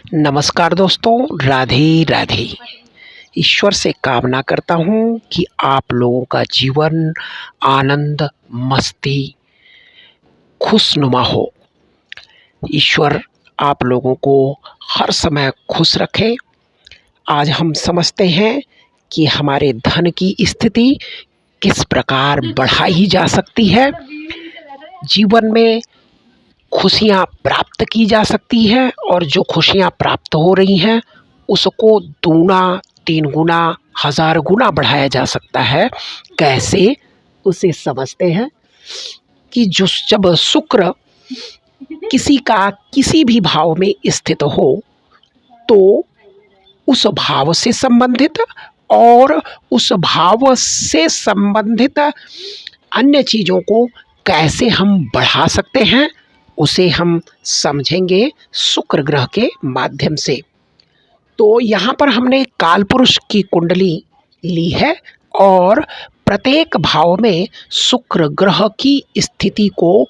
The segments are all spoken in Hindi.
नमस्कार दोस्तों, राधे राधे। ईश्वर से कामना करता हूँ कि आप लोगों का जीवन आनंद, मस्ती, खुशनुमा हो। ईश्वर आप लोगों को हर समय खुश रखे। आज हम समझते हैं कि हमारे धन की स्थिति किस प्रकार बढ़ाई जा सकती है, जीवन में खुशियाँ प्राप्त की जा सकती हैं और जो खुशियाँ प्राप्त हो रही हैं उसको दूना, तीन गुना, हजार गुना बढ़ाया जा सकता है। कैसे, उसे समझते हैं कि जब शुक्र किसी का किसी भी भाव में स्थित हो तो उस भाव से संबंधित और उस भाव से संबंधित अन्य चीज़ों को कैसे हम बढ़ा सकते हैं, उसे हम समझेंगे शुक्र ग्रह के माध्यम से। तो यहाँ पर हमने कालपुरुष की कुंडली ली है और प्रत्येक भाव में शुक्र ग्रह की स्थिति को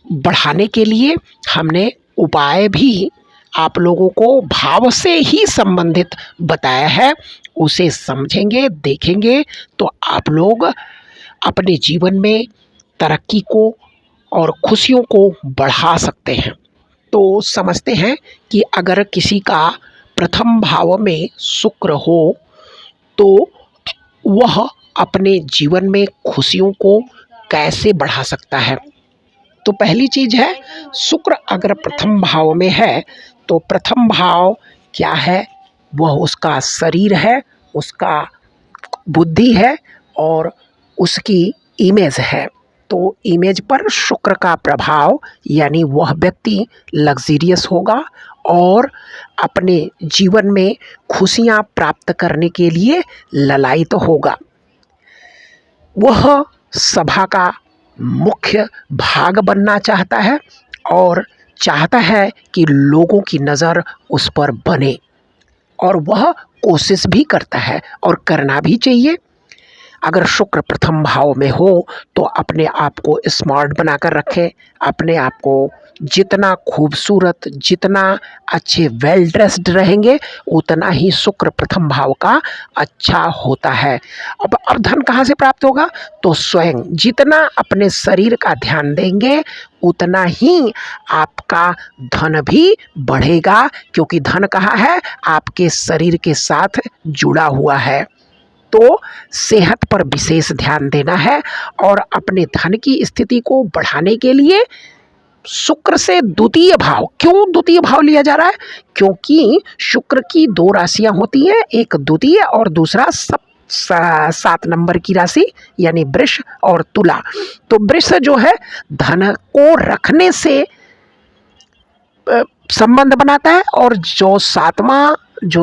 बढ़ाने के लिए हमने उपाय भी आप लोगों को भाव से ही संबंधित बताया है। उसे समझेंगे, देखेंगे तो आप लोग अपने जीवन में तरक्की को और खुशियों को बढ़ा सकते हैं। तो समझते हैं कि अगर किसी का प्रथम भाव में शुक्र हो तो वह अपने जीवन में खुशियों को कैसे बढ़ा सकता है। तो पहली चीज़ है, शुक्र अगर प्रथम भाव में है तो प्रथम भाव क्या है, वह उसका शरीर है, उसका बुद्धि है और उसकी इमेज है। तो इमेज पर शुक्र का प्रभाव यानी वह व्यक्ति लग्जरियस होगा और अपने जीवन में खुशियाँ प्राप्त करने के लिए ललायित होगा। वह सभा का मुख्य भाग बनना चाहता है और चाहता है कि लोगों की नज़र उस पर बने और वह कोशिश भी करता है और करना भी चाहिए। अगर शुक्र प्रथम भाव में हो तो अपने आप को स्मार्ट बनाकर रखें, अपने आप को जितना खूबसूरत, जितना अच्छे वेल ड्रेस्ड रहेंगे उतना ही शुक्र प्रथम भाव का अच्छा होता है। अब धन कहाँ से प्राप्त होगा, तो स्वयं जितना अपने शरीर का ध्यान देंगे उतना ही आपका धन भी बढ़ेगा, क्योंकि धन कहाँ है, आपके शरीर के साथ जुड़ा हुआ है। तो सेहत पर विशेष ध्यान देना है और अपने धन की स्थिति को बढ़ाने के लिए शुक्र से द्वितीय भाव, क्यों द्वितीय भाव लिया जा रहा है, क्योंकि शुक्र की दो राशियां होती हैं, एक द्वितीय और दूसरा 7 नंबर की राशि यानी वृष और तुला। तो वृष जो है धन को रखने से संबंध बनाता है और जो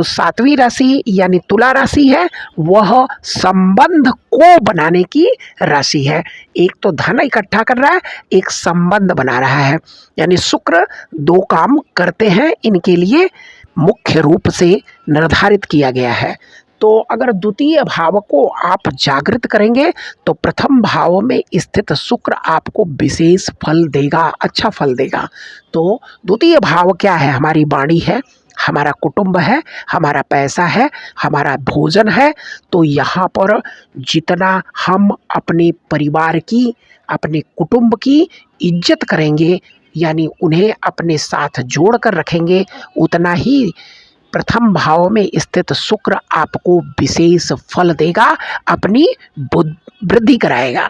सातवीं राशि यानी तुला राशि है वह संबंध को बनाने की राशि है। एक तो धन इकट्ठा कर रहा है, एक संबंध बना रहा है, यानी शुक्र दो काम करते हैं, इनके लिए मुख्य रूप से निर्धारित किया गया है। तो अगर द्वितीय भाव को आप जागृत करेंगे तो प्रथम भाव में स्थित शुक्र आपको विशेष फल देगा, अच्छा फल देगा। तो द्वितीय भाव क्या है, हमारी वाणी है, हमारा कुटुंब है, हमारा पैसा है, हमारा भोजन है। तो यहाँ पर जितना हम अपने परिवार की, अपने कुटुंब की इज्जत करेंगे यानी उन्हें अपने साथ जोड़ कर रखेंगे, उतना ही प्रथम भाव में स्थित शुक्र आपको विशेष फल देगा, अपनी वृद्धि कराएगा।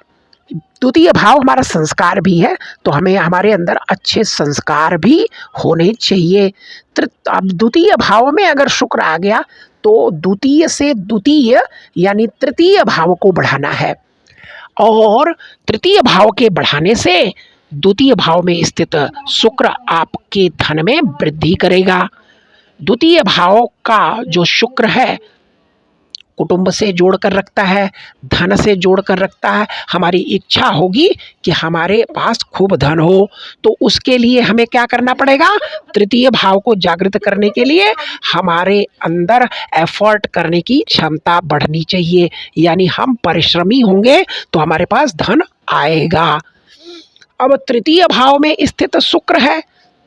द्वितीय भाव हमारा संस्कार भी है, तो हमें हमारे अंदर अच्छे संस्कार भी होने चाहिए। अब द्वितीय भाव में अगर शुक्र आ गया तो द्वितीय से द्वितीय यानी तृतीय भाव को बढ़ाना है और तृतीय भाव के बढ़ाने से द्वितीय भाव में स्थित शुक्र आपके धन में वृद्धि करेगा। द्वितीय भाव का जो शुक्र है कुटुंब से जोड़ कर रखता है, धन से जोड़ कर रखता है। हमारी इच्छा होगी कि हमारे पास खूब धन हो, तो उसके लिए हमें क्या करना पड़ेगा, तृतीय भाव को जागृत करने के लिए हमारे अंदर एफर्ट करने की क्षमता बढ़नी चाहिए, यानी हम परिश्रमी होंगे तो हमारे पास धन आएगा। अब तृतीय भाव में स्थित शुक्र है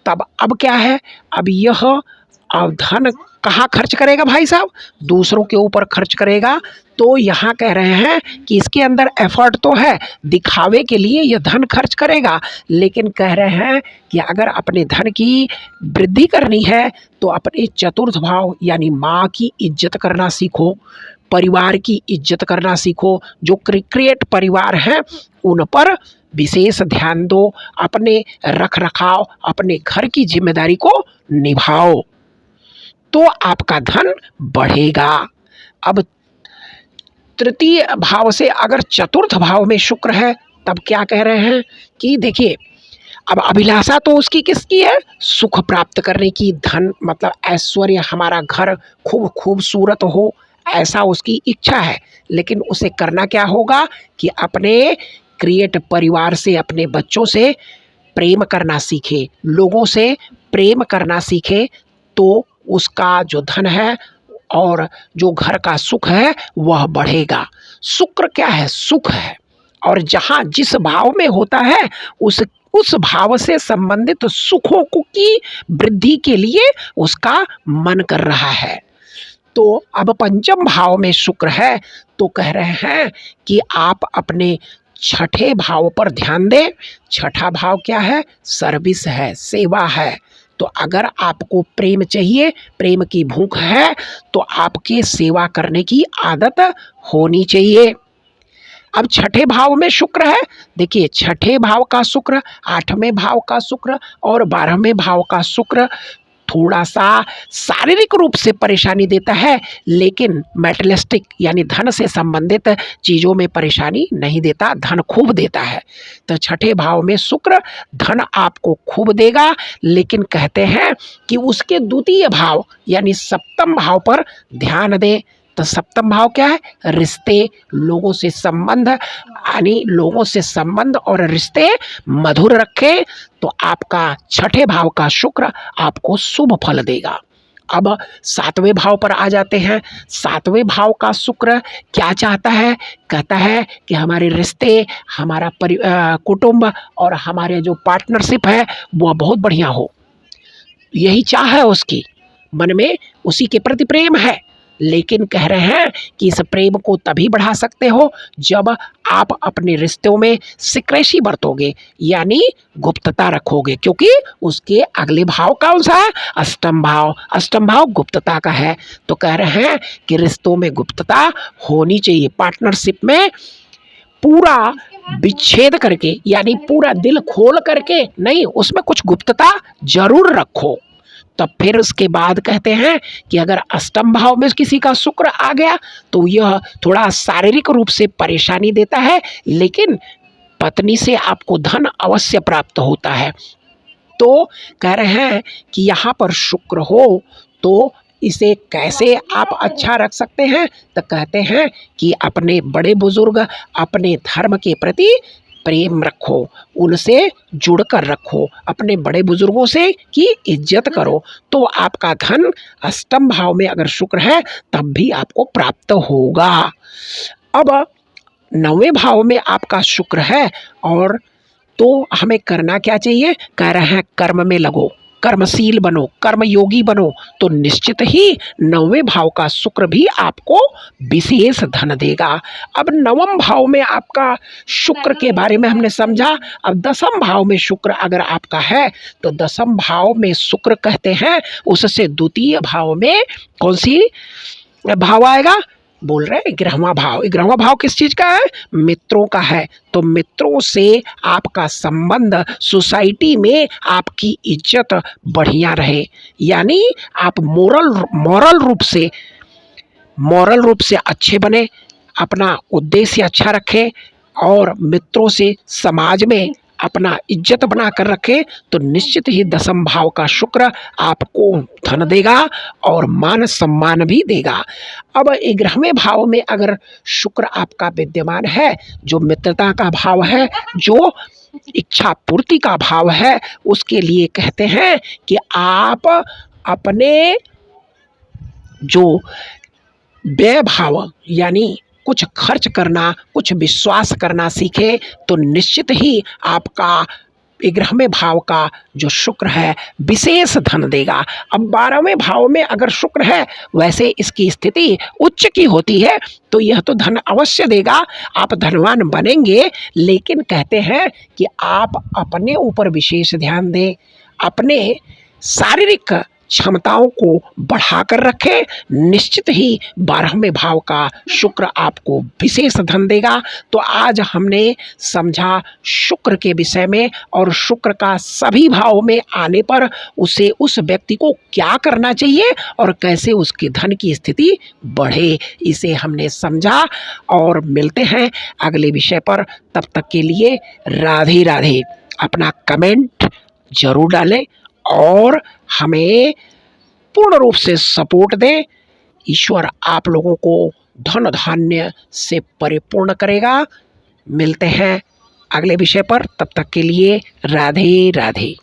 तब अब क्या है, अब यह अब धन कहाँ खर्च करेगा भाई साहब, दूसरों के ऊपर खर्च करेगा। तो यहाँ कह रहे हैं कि इसके अंदर एफर्ट तो है, दिखावे के लिए यह धन खर्च करेगा, लेकिन कह रहे हैं कि अगर अपने धन की वृद्धि करनी है तो अपने चतुर्थ भाव यानी माँ की इज्जत करना सीखो, परिवार की इज्जत करना सीखो, जो क्रिएट परिवार हैं उन पर विशेष ध्यान दो, अपने रख रखाव अपने घर की जिम्मेदारी को निभाओ, तो आपका धन बढ़ेगा। अब तृतीय भाव से अगर चतुर्थ भाव में शुक्र है तब क्या कह रहे हैं कि देखिए, अब अभिलाषा तो उसकी किसकी है, सुख प्राप्त करने की, धन मतलब ऐश्वर्य, हमारा घर खूब खूबसूरत हो, ऐसा उसकी इच्छा है। लेकिन उसे करना क्या होगा कि अपने क्रिएट परिवार से, अपने बच्चों से प्रेम करना सीखे, लोगों से प्रेम करना सीखे, तो उसका जो धन है और जो घर का सुख है वह बढ़ेगा। शुक्र क्या है, सुख है, और जहाँ जिस भाव में होता है उस भाव से संबंधित सुखों की वृद्धि के लिए उसका मन कर रहा है। तो अब पंचम भाव में शुक्र है तो कह रहे हैं कि आप अपने छठे भाव पर ध्यान दें। छठा भाव क्या है, सर्विस है, सेवा है। तो अगर आपको प्रेम चाहिए, प्रेम की भूख है, तो आपके सेवा करने की आदत होनी चाहिए। अब छठे भाव में शुक्र है, देखिए छठे भाव का शुक्र, आठवें भाव का शुक्र और 12वें भाव का शुक्र थोड़ा सा शारीरिक रूप से परेशानी देता है, लेकिन मैटेरियलिस्टिक यानी धन से संबंधित चीज़ों में परेशानी नहीं देता, धन खूब देता है। तो छठे भाव में शुक्र धन आपको खूब देगा, लेकिन कहते हैं कि उसके द्वितीय भाव यानी सप्तम भाव पर ध्यान दें। तो सप्तम भाव क्या है, रिश्ते, लोगों से संबंध, यानी लोगों से संबंध और रिश्ते मधुर रखें, तो आपका छठे भाव का शुक्र आपको शुभ फल देगा। अब सातवें भाव पर आ जाते हैं। सातवें भाव का शुक्र क्या चाहता है, कहता है कि हमारे रिश्ते, हमारा कुटुंब और हमारे जो पार्टनरशिप है वह बहुत बढ़िया हो, यही चाह है उसकी, मन में उसी के प्रति प्रेम है। लेकिन कह रहे हैं कि इस प्रेम को तभी बढ़ा सकते हो जब आप अपने रिश्तों में सिक्रेसी बरतोगे, यानी गुप्तता रखोगे, क्योंकि उसके अगले भाव कौन सा है, अष्टम भाव। अष्टम भाव गुप्तता का है। तो कह रहे हैं कि रिश्तों में गुप्तता होनी चाहिए, पार्टनरशिप में पूरा विच्छेद करके, यानी पूरा दिल खोल करके नहीं, उसमें कुछ गुप्तता जरूर रखो। तब फिर उसके बाद कहते हैं कि अगर अष्टम भाव में किसी का शुक्र आ गया तो यह थोड़ा शारीरिक रूप से परेशानी देता है, लेकिन पत्नी से आपको धन अवश्य प्राप्त होता है। तो कह रहे हैं कि यहाँ पर शुक्र हो तो इसे कैसे आप अच्छा रख सकते हैं, तो कहते हैं कि अपने बड़े बुजुर्ग, अपने धर्म के प्रति प्रेम रखो, उनसे जुड़कर रखो, अपने बड़े बुजुर्गों से की इज्जत करो, तो आपका धन अष्टम भाव में अगर शुक्र है तब भी आपको प्राप्त होगा। अब 9वें भाव में आपका शुक्र है, और तो हमें करना क्या चाहिए, कह रहे हैं कर्म में लगो, कर्मशील बनो, कर्मयोगी बनो, तो निश्चित ही 9वें भाव का शुक्र भी आपको विशेष धन देगा। अब 9वें भाव में आपका शुक्र के बारे में हमने समझा। अब 10वें भाव में शुक्र अगर आपका है तो 10वें भाव में शुक्र कहते हैं उससे द्वितीय भाव में कौन सी भाव आएगा, बोल रहे हैं 11वां भाव। 11वां भाव किस चीज़ का है, मित्रों का है। तो मित्रों से आपका संबंध, सोसाइटी में आपकी इज्जत बढ़िया रहे, यानी आप मॉरल रूप से अच्छे बने, अपना उद्देश्य अच्छा रखें और मित्रों से समाज में अपना इज्जत बना कर रखें, तो निश्चित ही 10वें भाव का शुक्र आपको धन देगा और मान सम्मान भी देगा। अब 11वें भाव में अगर शुक्र आपका विद्यमान है, जो मित्रता का भाव है, जो इच्छा पूर्ति का भाव है, उसके लिए कहते हैं कि आप अपने जो व्यय भाव यानी कुछ खर्च करना, कुछ विश्वास करना सीखे, तो निश्चित ही आपका 11वें भाव का जो शुक्र है विशेष धन देगा। अब 12वें भाव में अगर शुक्र है, वैसे इसकी स्थिति उच्च की होती है, तो यह तो धन अवश्य देगा, आप धनवान बनेंगे। लेकिन कहते हैं कि आप अपने ऊपर विशेष ध्यान दें, अपने शारीरिक क्षमताओं को बढ़ाकर रखें। निश्चित ही 12वें भाव का शुक्र आपको विशेष धन देगा। तो आज हमने समझा शुक्र के विषय में, और शुक्र का सभी भाव में आने पर उसे उस व्यक्ति को क्या करना चाहिए और कैसे उसके धन की स्थिति बढ़े, इसे हमने समझा। और मिलते हैं अगले विषय पर, तब तक के लिए राधे राधे। अपना कमेंट जरूर डालें और हमें पूर्ण रूप से सपोर्ट दें। ईश्वर आप लोगों को धन धान्य से परिपूर्ण करेगा। मिलते हैं अगले विषय पर, तब तक के लिए राधे राधे।